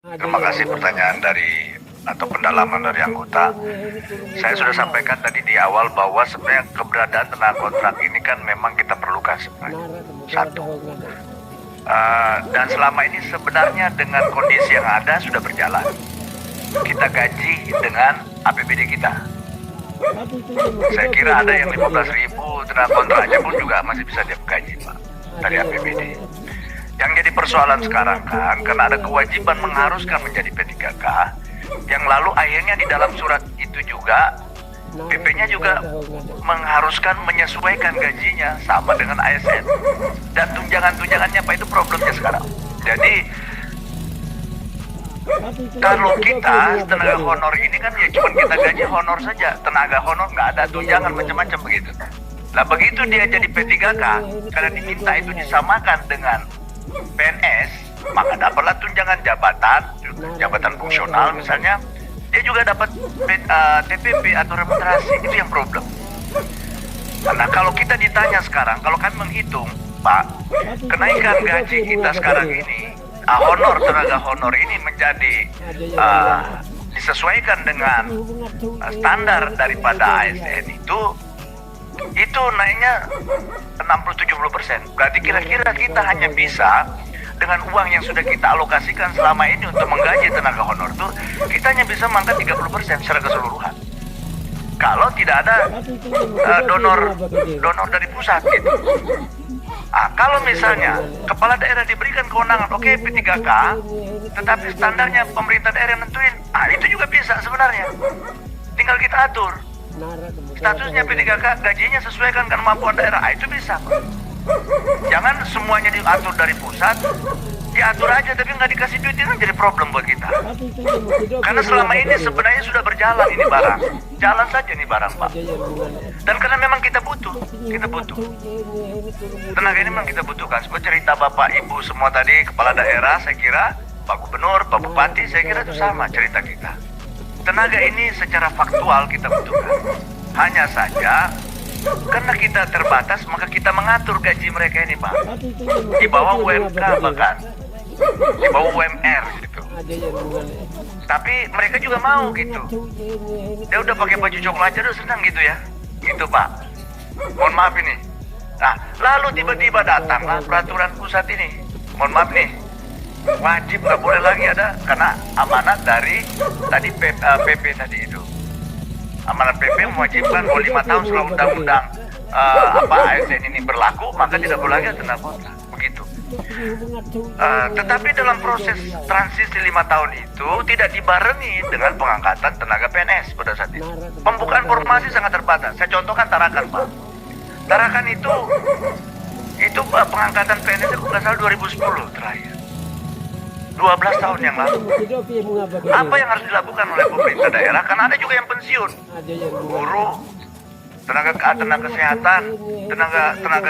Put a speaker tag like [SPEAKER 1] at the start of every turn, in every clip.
[SPEAKER 1] Terima kasih pertanyaan dari atau pendalaman dari anggota. Saya sudah sampaikan tadi di awal bahwa sebenarnya keberadaan tenaga kontrak ini kan memang kita perlukan sebenarnya. Satu. Dan selama ini sebenarnya dengan kondisi yang ada sudah berjalan. Kita gaji dengan APBD kita. Saya kira ada yang 15.000 tenaga kontrak aja pun juga masih bisa dia gaji, Pak, dari APBD. Yang jadi persoalan sekarang kan, karena ada kewajiban mengharuskan menjadi P3K, yang lalu akhirnya di dalam surat itu juga, PP-nya juga mengharuskan menyesuaikan gajinya sama dengan ASN. Dan tunjangan-tunjangannya, Pak, itu problemnya sekarang. Jadi, kalau kita tenaga honor ini kan ya cuma kita gaji honor saja, tenaga honor nggak ada tunjangan macam-macam begitu. Nah begitu dia jadi P3K, karena diminta itu disamakan dengan PNS, maka dapatlah tunjangan jabatan fungsional misalnya, dia juga dapat TPP atau remunerasi, itu yang problem. Karena kalau kita ditanya sekarang, kalau kami menghitung, Pak, kenaikan gaji kita sekarang ini, honor, tenaga honor ini menjadi disesuaikan dengan standar daripada ASN itu naiknya 60-70%. Berarti kira-kira kita hanya bisa dengan uang yang sudah kita alokasikan selama ini untuk menggaji tenaga honor itu, kita hanya bisa mengangkat 30% secara keseluruhan. Kalau tidak ada donor dari pusat gitu. Kalau misalnya kepala daerah diberikan kewenangan, oke, P3K, tetapi standarnya pemerintah daerah nentuin, itu juga bisa sebenarnya. Tinggal kita atur. Statusnya P3K, gajinya sesuaikan dengan kemampuan daerah, itu bisa. Jangan semuanya diatur dari pusat, diatur aja tapi nggak dikasih duit, itu jadi problem buat kita. Karena selama ini sebenarnya sudah berjalan ini barang, jalan saja nih barang, Pak. Dan karena memang kita butuh. Tenaga ini memang kita butuhkan. Seperti cerita Bapak Ibu semua tadi, kepala daerah, saya kira Pak Gubernur, Pak Bupati, saya kira itu sama cerita kita. Tenaga ini secara faktual kita butuhkan. Hanya saja karena kita terbatas, maka kita mengatur gaji mereka ini, Pak, di bawah UMK bahkan, di bawah UMR gitu. Tapi mereka juga mau gitu. Dia udah pakai baju coklat aja udah senang gitu ya, gitu, Pak. Mohon maaf ini. Nah, lalu tiba-tiba datanglah peraturan pusat ini. Mohon maaf nih, wajib nggak boleh lagi ada, karena amanat dari tadi PP tadi itu. Amanat PP mewajibkan kalau 5 tahun setelah undang-undang ASN ini berlaku, maka tidak boleh lagi tenaga kontrak, begitu. Tetapi dalam proses transisi 5 tahun itu tidak dibarengi dengan pengangkatan tenaga PNS pada saat itu. Pembukaan formasi sangat terbatas. Saya contohkan Tarakan, Pak. Tarakan itu pengangkatan PNS itu nggak salah 2010 terakhir. 12 tahun yang lalu. Apa yang harus dilakukan oleh pemerintah daerah? Karena ada juga yang pensiun, guru, tenaga kesehatan,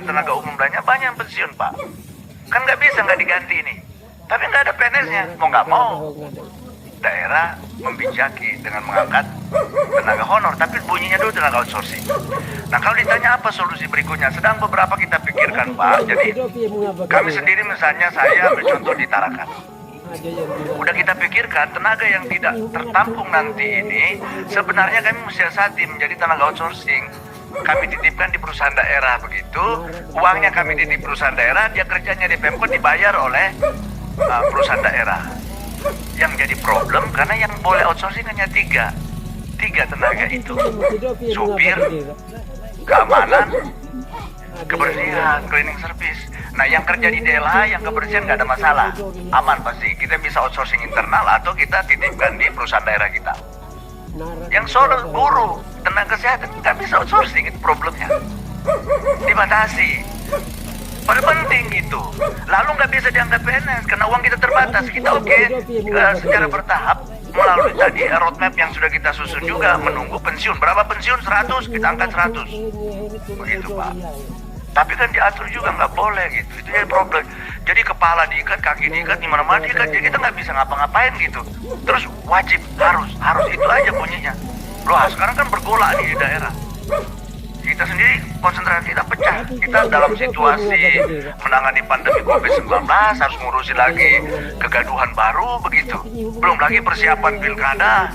[SPEAKER 1] tenaga umum lainnya, banyak yang pensiun, Pak. Kan nggak bisa nggak diganti ini. Tapi nggak ada PNS-nya, mau nggak mau daerah membijaki dengan mengangkat tenaga honor, tapi bunyinya dulu tenaga outsourcing. Nah, kalau ditanya apa solusi berikutnya, sedang beberapa kita pikirkan, Pak. Jadi kami sendiri misalnya, saya ambil contoh di Tarakan. Udah kita pikirkan tenaga yang tidak tertampung nanti ini sebenarnya kami mensiasati menjadi tenaga outsourcing. Kami titipkan di perusahaan daerah begitu, uangnya kami titip perusahaan daerah, dia kerjanya di Pemkot dibayar oleh perusahaan daerah. Yang jadi problem karena yang boleh outsourcing hanya tiga tenaga itu, supir, keamanan, kebersihan, cleaning service. Nah, yang kerja di DLH, yang kebersihan nggak ada masalah, aman pasti. Kita bisa outsourcing internal atau kita titipkan di perusahaan daerah kita. Yang solo guru, tenaga kesehatan nggak bisa outsourcing, itu problemnya. Dibatasi. Paling penting gitu. Lalu nggak bisa diangkat PNS karena uang kita terbatas. Kita secara bertahap melalui tadi roadmap yang sudah kita susun juga, menunggu pensiun. Berapa pensiun? 100, kita angkat 100. Begitu, Pak. Tapi kan diatur juga nggak boleh gitu, itu jadi problem. Jadi kepala diikat, kaki diikat, di mana-mana diikat, jadi kita nggak bisa ngapa-ngapain gitu. Terus wajib, harus itu aja bunyinya. Loh, sekarang kan bergolak di daerah. Itu kita sendiri konsentrasi kita pecah. Kita dalam situasi menangani pandemi COVID-19 harus ngurusin lagi kegaduhan baru begitu. Belum lagi persiapan pilkada,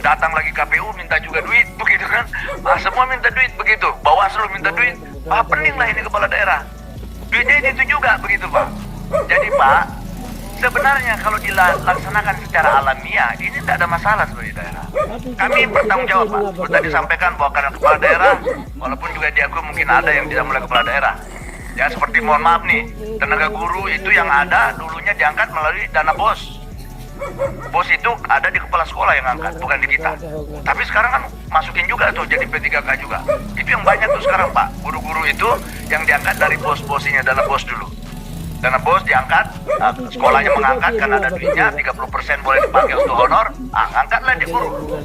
[SPEAKER 1] datang lagi KPU minta juga duit begitu kan. Semua minta duit begitu. Bawaslu minta duit. Pening lah ini kepala daerah. Duitnya itu juga begitu Pak. Jadi Pak, sebenarnya kalau dilaksanakan secara alamiah ini tidak ada masalah sebagai daerah. Kami bertanggung jawab Pak. Seperti tadi disampaikan bahwa karena kepala daerah, walaupun juga diakui mungkin ada yang tidak mulai kepala daerah. Ya seperti mohon maaf nih, tenaga guru itu yang ada dulunya diangkat melalui dana BOS. BOS itu ada di kepala sekolah yang angkat, bukan di kita. Tapi sekarang kan masukin juga tuh jadi P3K juga. Itu yang banyak tuh sekarang Pak. Guru-guru itu yang diangkat dari BOS-BOSnya, dana BOS dulu. Dana BOS diangkat, sekolahnya mengangkat karena ada duitnya, 30% boleh dipakai untuk honor, angkatlah di guru.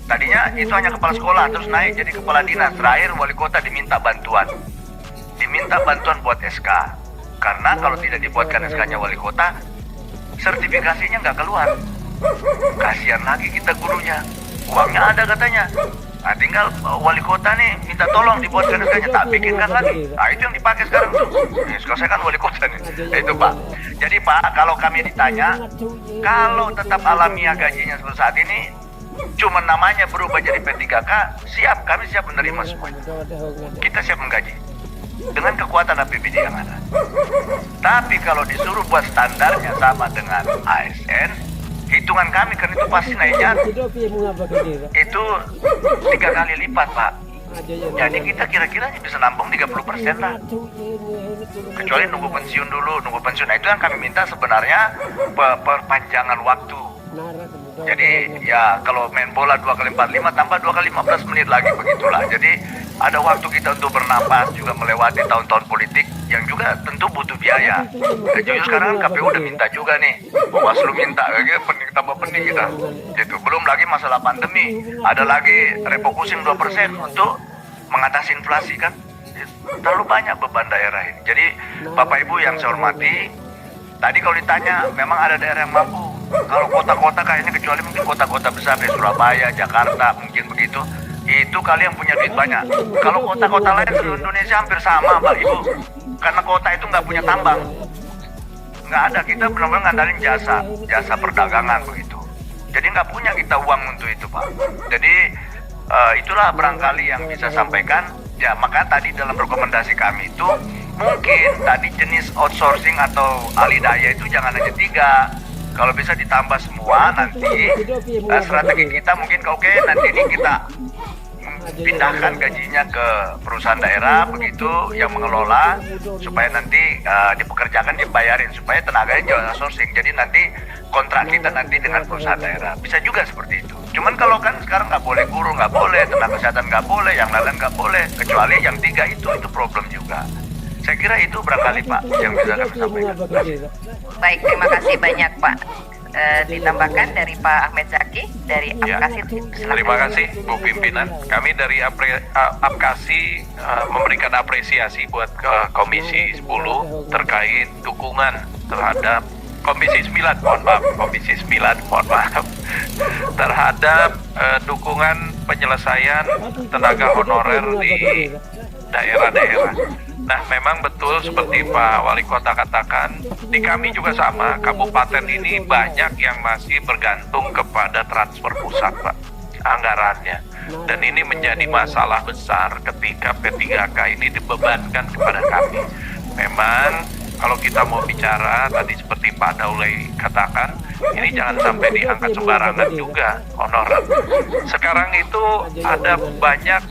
[SPEAKER 1] Tadinya itu hanya kepala sekolah, terus naik jadi kepala dinas, terakhir wali kota diminta bantuan. Diminta bantuan buat SK. Karena kalau tidak dibuatkan SK-nya wali kota, sertifikasinya nggak keluar. Kasihan lagi kita gurunya, uangnya ada katanya. Nah tinggal wali kota nih minta tolong dibuatkan SK-nya, tak bikinkan lagi. Nah itu yang dipakai sekarang tuh. Sekarang saya kan wali kota nih. Itu Pak. Jadi Pak, kalau kami ditanya, kalau tetap alamiah gajinya seperti saat ini, cuma namanya berubah jadi P3K, siap, kami siap menerima semuanya. Kita siap menggaji dengan kekuatan APBD yang ada. Tapi kalau disuruh buat standarnya sama dengan ASN, hitungan kami kan itu pasti naiknya itu 3 kali lipat Pak. Jadi kita kira-kira bisa nampung 30% lah. Kecuali nunggu pensiun dulu, nunggu pensiun. Nah itu yang kami minta sebenarnya perpanjangan waktu. Jadi ya kalau main bola 2 kali 45 tambah 2 kali 15 menit lagi begitulah. Jadi ada waktu kita untuk bernapas juga melewati tahun-tahun politik yang juga tentu butuh biaya. Jujur sekarang KPU udah minta juga nih, Bawaslu minta, gitu pening tambah pening kita. Gitu. Belum lagi masalah pandemi, ada lagi refocusing 2% untuk mengatasi inflasi kan. Terlalu banyak beban daerah ini. Jadi Bapak Ibu yang saya hormati, tadi kalau ditanya memang ada daerah yang mampu. Kalau kota-kota kayaknya kecuali mungkin kota-kota besar di Surabaya, Jakarta mungkin begitu, itu kali yang punya duit banyak. Kalau kota-kota lain seluruh Indonesia hampir sama Pak Ibu, karena kota itu nggak punya tambang, nggak ada. Kita benar-benar ngandalin jasa perdagangan begitu. Jadi nggak punya kita uang untuk itu Pak. Jadi itulah barangkali yang bisa sampaikan. Ya maka tadi dalam rekomendasi kami itu mungkin tadi jenis outsourcing atau alih daya itu jangan hanya 3. Kalau bisa ditambah semua nanti strategi kita mungkin oke nanti ini kita pindahkan gajinya ke perusahaan daerah begitu yang mengelola supaya nanti dipekerjakan dibayarin supaya tenaganya jangan outsourcing. Jadi nanti kontrak kita nanti dengan perusahaan daerah bisa juga seperti itu. Cuman kalau kan sekarang nggak boleh guru nggak boleh, tenaga kesehatan nggak boleh, yang lain nggak boleh kecuali yang 3 itu problem juga. Saya kira itu barangkali Pak yang bisa kami sampaikan.
[SPEAKER 2] Baik, terima kasih banyak Pak. Ditambahkan dari Pak Ahmed Zaki dari Apkasi.
[SPEAKER 3] Terima kasih Bu Pimpinan. Kami dari Apkasi memberikan apresiasi buat Komisi 10 terkait dukungan terhadap Komisi 9, mohon maaf, terhadap dukungan penyelesaian tenaga honorer di daerah-daerah. Nah, memang betul seperti Pak Wali Kota katakan, di kami juga sama, kabupaten ini banyak yang masih bergantung kepada transfer pusat, Pak, anggarannya. Dan ini menjadi masalah besar ketika P3K ini dibebankan kepada kami. Memang kalau kita mau bicara, tadi seperti Pak Daulay katakan, ini jangan sampai diangkat sembarangan juga honorer. Sekarang itu ada banyak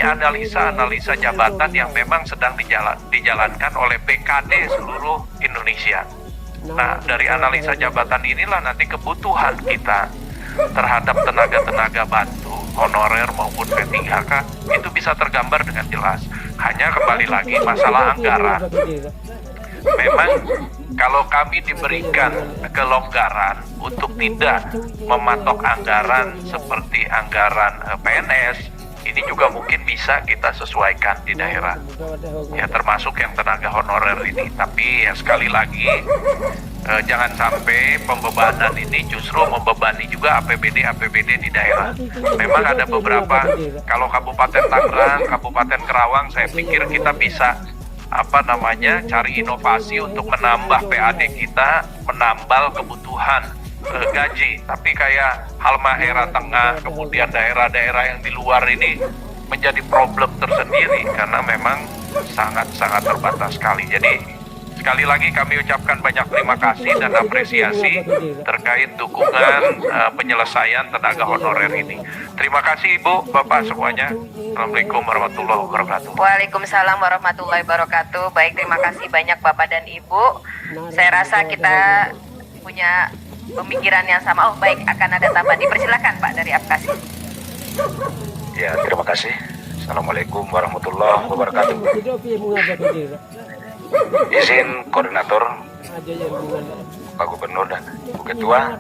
[SPEAKER 3] analisa jabatan yang memang sedang dijalankan oleh BKD seluruh Indonesia. Nah, dari analisa jabatan inilah nanti kebutuhan kita terhadap tenaga-tenaga bantu honorer maupun P3K itu bisa tergambar dengan jelas. Hanya kembali lagi masalah anggaran. Memang kalau kami diberikan kelonggaran untuk tidak mematok anggaran seperti anggaran PNS, ini juga mungkin bisa kita sesuaikan di daerah. Ya termasuk yang tenaga honorer ini. Tapi ya sekali lagi jangan sampai pembebanan ini justru membebani juga APBD di daerah. Memang ada beberapa, kalau Kabupaten Tangerang, Kabupaten Kerawang, saya pikir kita bisa cari inovasi untuk menambah PAD kita, menambal kebutuhan gaji. Tapi kayak Halmahera Tengah, kemudian daerah-daerah yang di luar ini menjadi problem tersendiri karena memang sangat-sangat terbatas sekali. Jadi sekali lagi kami ucapkan banyak terima kasih dan apresiasi terkait dukungan penyelesaian tenaga honorer ini. Terima kasih Ibu, Bapak semuanya. Assalamualaikum warahmatullahi wabarakatuh.
[SPEAKER 2] Waalaikumsalam warahmatullahi wabarakatuh. Baik, terima kasih banyak Bapak dan Ibu. Saya rasa kita punya pemikiran yang sama. Oh baik, akan ada tambahan. Dipersilakan Pak dari Apkasi.
[SPEAKER 1] Ya, terima kasih. Assalamualaikum warahmatullahi wabarakatuh. Izin koordinator, Pak Gubernur dan Bu Ketua,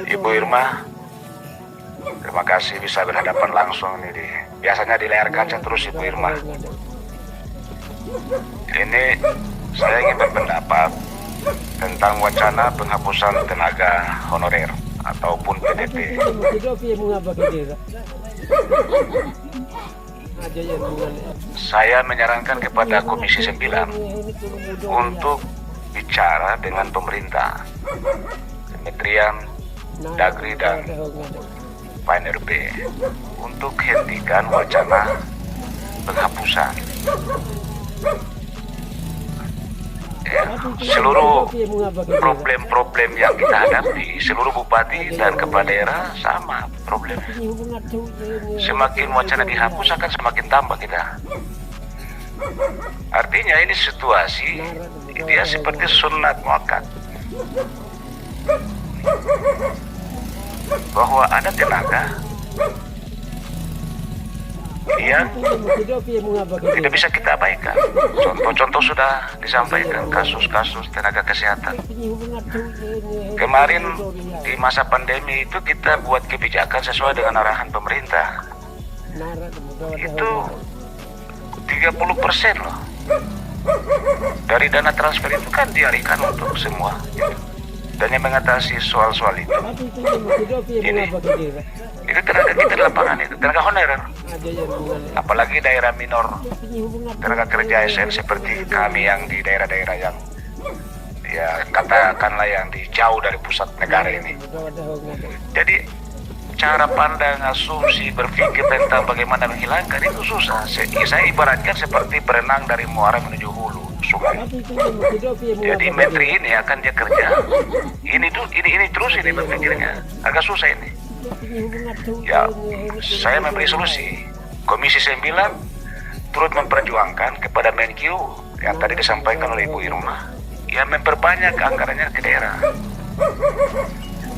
[SPEAKER 1] Ibu Irma, terima kasih bisa berhadapan langsung ini biasanya di layar kaca terus Ibu Irma. Ini saya ingin berpendapat tentang wacana penghapusan tenaga honorer ataupun PDP. Saya menyarankan kepada Komisi 9 untuk bicara dengan pemerintah, Kementerian Dagri dan PNRB untuk hentikan wacana penghapusan. Ya, seluruh problem-problem yang kita hadapi, seluruh bupati dan kepala daerah sama problemnya. Semakin wacana dihapus akan semakin tambah kita. Artinya ini situasi dia seperti sunat muakkad, bahwa ada tenaga yang tidak bisa kita abaikan. Contoh-contoh sudah disampaikan, kasus-kasus tenaga kesehatan. Kemarin di masa pandemi itu kita buat kebijakan sesuai dengan arahan pemerintah. Itu 30% loh. Dari dana transfer itu kan dialihkan untuk semua. Dan yang mengatasi soal-soal itu, ini tenaga kita di lapangan, itu tenaga honorer. Apalagi daerah minor, tenaga kerja ASN seperti kami yang di daerah-daerah yang ya katakanlah yang di jauh dari pusat negara ini. Jadi cara pandang, asumsi, berpikir tentang bagaimana menghilangkan itu susah. Saya ibaratkan seperti berenang dari muara menuju hulu sungai. Jadi menteri ini akan dia kerja ini terus ini berpikirnya agak susah ini. Ya, saya memberi solusi. Komisi 9 turut memperjuangkan kepada Menkyu yang tadi disampaikan oleh Ibu Irma, yang memperbanyak anggarannya ke daerah.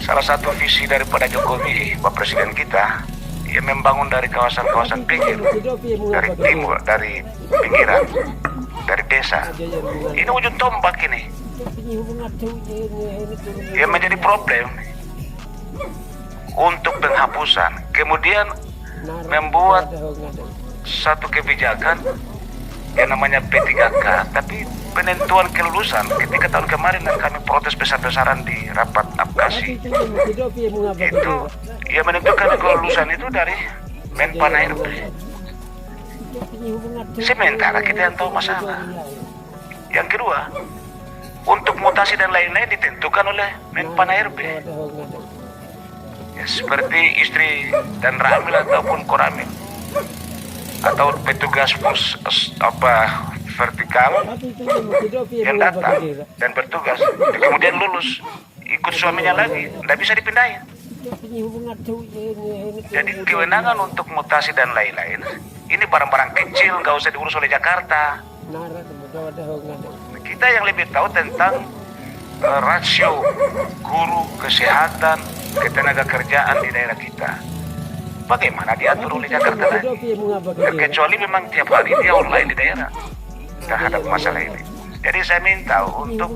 [SPEAKER 1] Salah satu visi daripada Jokowi, Pak Presiden kita, ia membangun dari kawasan-kawasan pinggir, dari timur, dari pinggiran, dari desa. Ini ujung tombak ini. Yang menjadi problem untuk penghapusan. Kemudian membuat satu kebijakan yang namanya P3K, tapi penentuan kelulusan ketika tahun kemarin yang kami protes besar-besaran di rapat Apkasi itu ia menentukan kelulusan itu dari Menpan-RB. Sementara kita yang tahu masalah. Yang kedua, untuk mutasi dan lain-lain ditentukan oleh Menpan-RB. Ya, seperti istri dan ramil ataupun koramil atau petugas vertikal yang datang dan bertugas kemudian lulus ikut suaminya lagi, tidak bisa dipindahin. Jadi kewenangan untuk mutasi dan lain-lain ini barang-barang kecil, nggak usah diurus oleh Jakarta. Kita yang lebih tahu tentang rasio guru, kesehatan, ketenaga kerjaan di daerah kita. Bagaimana diatur oleh Jakarta lagi? Kecuali memang tiap hari dia online di daerah terhadap masalah ini. Jadi saya minta untuk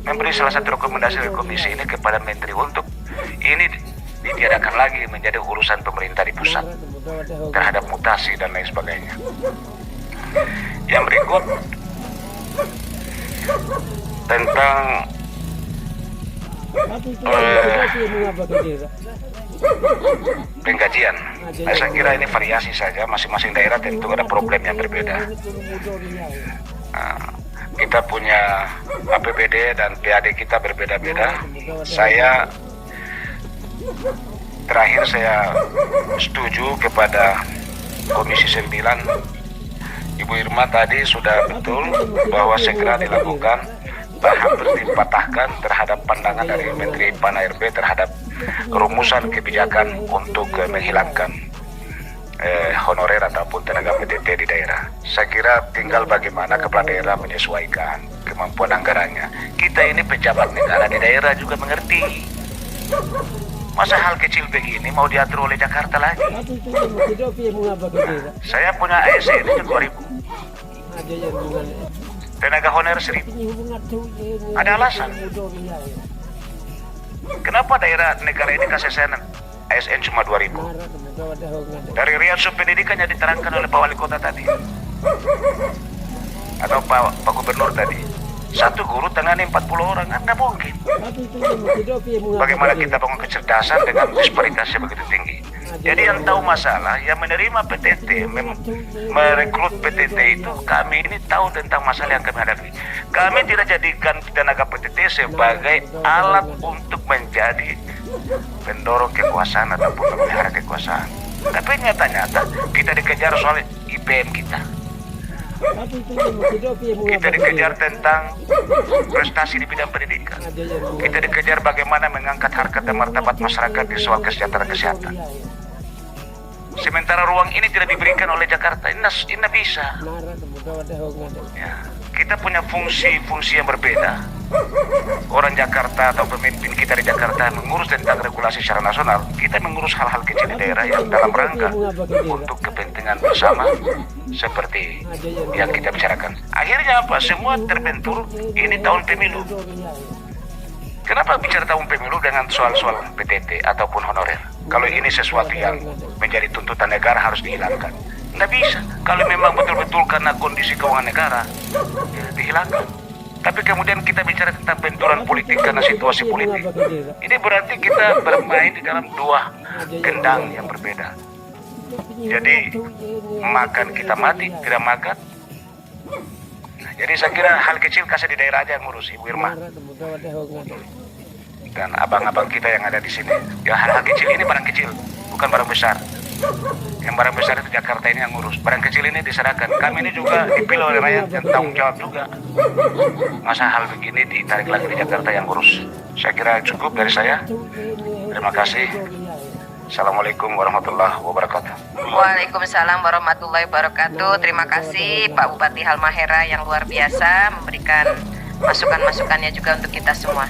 [SPEAKER 1] memberi salah satu rekomendasi dari komisi ini kepada Menteri untuk ini ditiadakan lagi menjadi urusan pemerintah di pusat terhadap mutasi dan lain sebagainya. Yang berikut tentang penggajian. Nah, saya kira ini variasi saja, masing-masing daerah tentu ada problem yang berbeda. Kita punya APBD dan PAD kita berbeda-beda. Terakhir saya setuju kepada Komisi 9. Ibu Irma tadi sudah betul bahwa segera dilakukan, hampir dipatahkan terhadap pandangan dari Menteri Pan-RB terhadap rumusan kebijakan untuk menghilangkan honorer ataupun tenaga PTT di daerah. Saya kira tinggal bagaimana kepala daerah menyesuaikan kemampuan anggarannya. Kita ini pejabat negara di daerah juga mengerti. Masa hal kecil begini mau diatur oleh Jakarta lagi? Saya punya ASN ini 2.000. Tenaga honorer 1.000. Ada alasan. Kenapa daerah negara ini kasih ASN cuma 2.000? Dari riadsum pendidikannya diterangkan oleh Pak Wali Kota tadi, atau Pak Gubernur tadi. Satu guru tangani 40 orang, kan nggak mungkin. Bagaimana kita bangun kecerdasan dengan disparitasnya begitu tinggi? Jadi yang tahu masalah, yang menerima PTT, merekrut PTT itu kami ini tahu tentang masalah yang kami hadapi. Kami tidak jadikan tenaga PTT sebagai alat untuk menjadi pendorong kekuasaan ataupun memelihara kekuasaan. Tapi nyata-nyata kita dikejar soal IPM kita. Kita dikejar tentang prestasi di bidang pendidikan. Kita dikejar bagaimana mengangkat harkat dan martabat masyarakat di soal kesehatan. Sementara ruang ini tidak diberikan oleh Jakarta, ini bisa. Ya, kita punya fungsi-fungsi yang berbeda. Orang Jakarta atau pemimpin kita di Jakarta mengurus tentang regulasi secara nasional, kita mengurus hal-hal kecil di daerah yang dalam rangka untuk kepentingan bersama seperti yang kita bicarakan. Akhirnya apa? Semua terbentur ini tahun pemilu. Kenapa bicara tahun pemilu dengan soal-soal PTT ataupun honorer? Kalau ini sesuatu yang menjadi tuntutan negara harus dihilangkan. Nggak bisa. Kalau memang betul-betul karena kondisi keuangan negara, ya dihilangkan. Tapi kemudian kita bicara tentang benturan politik karena situasi politik. Ini berarti kita bermain di dalam dua gendang yang berbeda. Jadi makan kita mati, tidak makan. Nah, jadi saya kira hal kecil kasih di daerah aja yang ngurus, Ibu Irma. Dan abang-abang kita yang ada di sini. Ya hal-hal kecil ini barang kecil, bukan barang besar. Yang barang besar itu Jakarta ini yang ngurus. Barang kecil ini diserahkan. Kami ini juga dipilih oleh rakyat dan tanggung jawab juga. Masa hal begini ditarik lagi di Jakarta yang ngurus. Saya kira cukup dari saya. Terima kasih. Assalamualaikum warahmatullahi wabarakatuh.
[SPEAKER 2] Waalaikumsalam warahmatullahi wabarakatuh. Terima kasih Pak Bupati Halmahera yang luar biasa memberikan masukan-masukannya juga untuk kita semua.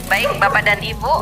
[SPEAKER 2] Baik Bapak dan Ibu,